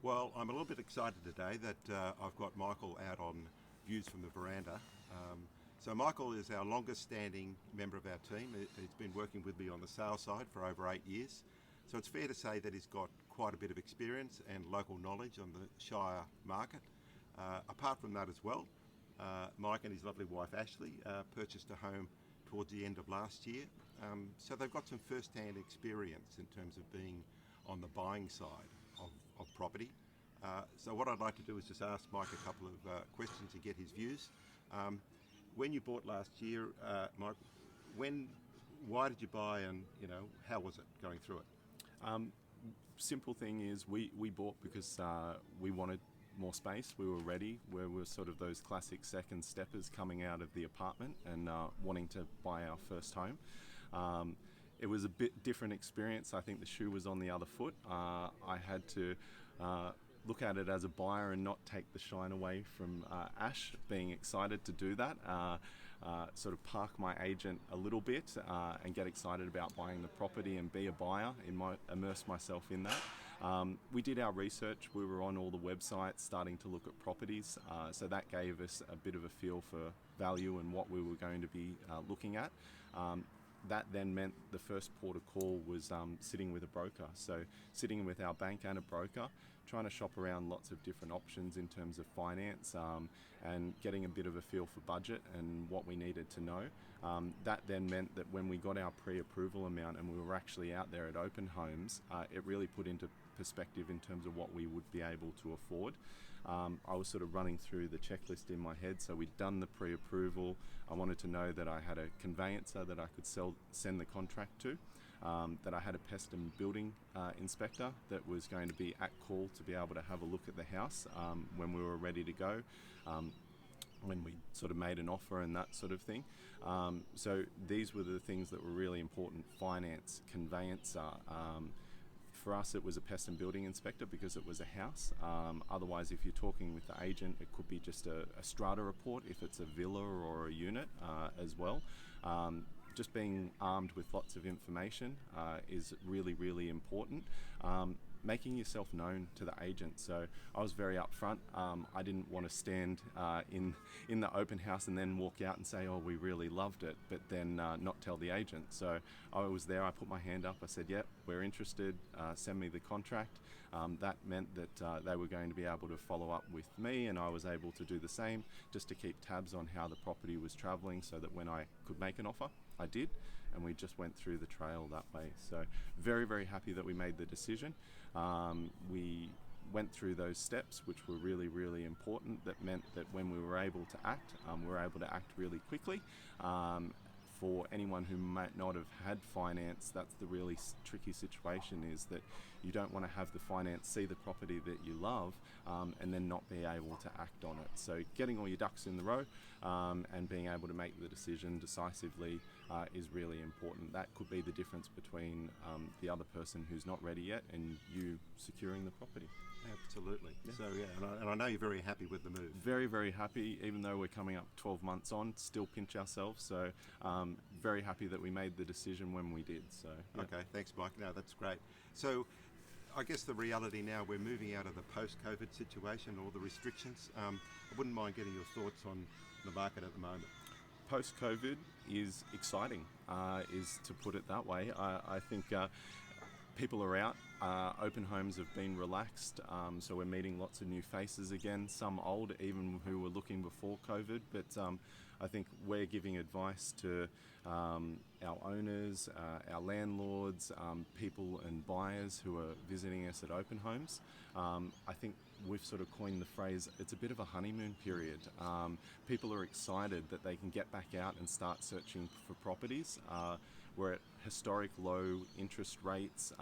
Well, I'm a little bit excited today that I've got Michael out on views from the veranda. So Michael is our longest standing member of our team. He's been working with me on the sales side for over 8 years. So it's fair to say that he's got quite a bit of experience and local knowledge on the Shire market. Apart from that as well, Mike and his lovely wife Ashley purchased a home towards the end of last year. So they've got some first-hand experience in terms of being on the buying side of property. So what I'd like to do is just ask Mike a couple of questions to get his views. When you bought last year, Mike, why did you buy, and how was it going through it? Simple thing is we bought because we wanted more space. We were ready. We were sort of those classic second steppers coming out of the apartment and wanting to buy our first home. It was a bit different experience. I think the shoe was on the other foot. I had to look at it as a buyer and not take the shine away from Ash being excited to do that. Sort of park my agent a little bit and get excited about buying the property and be a buyer, immerse myself in that. We did our research. We were on all the websites starting to look at properties. So that gave us a bit of a feel for value and what we were going to be looking at. That then meant the first port of call was sitting with a broker. So sitting with our bank and a broker, trying to shop around lots of different options in terms of finance and getting a bit of a feel for budget and what we needed to know. That then meant that when we got our pre-approval amount and we were actually out there at open homes, it really put into perspective in terms of what we would be able to afford. I was sort of running through the checklist in my head. So we'd done the pre-approval. I wanted to know that I had a conveyancer that I could send the contract to, that I had a pest and building inspector that was going to be at call to be able to have a look at the house when we were ready to go, when we sort of made an offer and that sort of thing. So these were the things that were really important: finance, conveyancer. For us, it was a pest and building inspector because it was a house. Otherwise, if you're talking with the agent, it could be just a strata report if it's a villa or a unit as well. Just being armed with lots of information is really, really important. Making yourself known to the agent. So I was very upfront. I didn't want to stand in the open house and then walk out and say, "Oh, we really loved it," but then not tell the agent. So I was there. I put my hand up. I said, "Yep, we're interested. Send me the contract." That meant that they were going to be able to follow up with me, and I was able to do the same, just to keep tabs on how the property was travelling, so that when I could make an offer, I did, and we just went through the trail that way. So very, very happy that we made the decision. We went through those steps, which were really, really important. That meant that when we were able to act, we were able to act really quickly. For anyone who might not have had finance, that's the really tricky situation, is that you don't want to have the finance see the property that you love and then not be able to act on it. So getting all your ducks in the row and being able to make the decision decisively is really important. That could be the difference between the other person who's not ready yet and you securing the property. Absolutely. Yeah. So and I know you're very happy with the move. Very, very happy. Even though we're coming up 12 months on, still pinch ourselves. So very happy that we made the decision when we did. So yeah. Okay, thanks, Mike. No, that's great. So I guess the reality now, we're moving out of the post-COVID situation, all the restrictions. I wouldn't mind getting your thoughts on the market at the moment. Post-COVID is exciting, is to put it that way. I think people are out. Open homes have been relaxed, so we're meeting lots of new faces again, some old, even who were looking before COVID. But I think we're giving advice to our owners, our landlords, people and buyers who are visiting us at open homes. I think we've sort of coined the phrase, it's a bit of a honeymoon period. People are excited that they can get back out and start searching for properties. We're at historic low interest rates.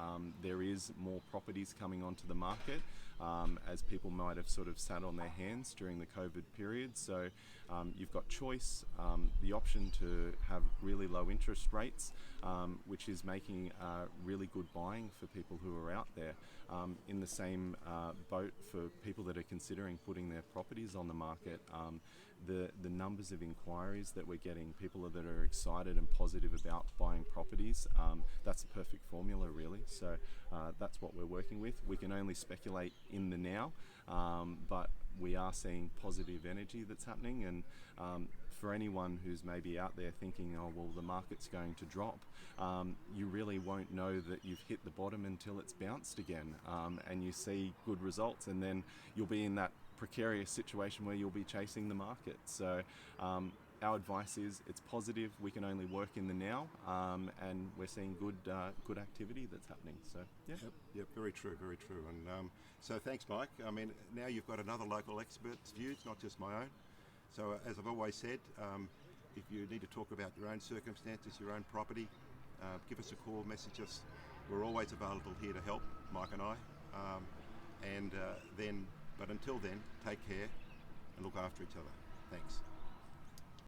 There is more properties coming onto the market as people might have sort of sat on their hands during the COVID period. So you've got choice, the option to have really low interest rates, which is making really good buying for people who are out there. In the same boat for people that are considering putting their properties on the market, the numbers of inquiries that we're getting, people that are excited and positive about buying properties opportunities. That's the perfect formula, really. So that's what we're working with. We can only speculate in the now, but we are seeing positive energy that's happening. And for anyone who's maybe out there thinking, oh, well, the market's going to drop, you really won't know that you've hit the bottom until it's bounced again, and you see good results, and then you'll be in that precarious situation where you'll be chasing the market. So our advice is it's positive. We can only work in the now, and we're seeing good activity that's happening. So yeah. Yep, very true, very true. And so thanks, Mike. I mean, now you've got another local expert's views, not just my own. So as I've always said, if you need to talk about your own circumstances, your own property, give us a call, message us. We're always available here to help, Mike and I. But until then, take care and look after each other. Thanks.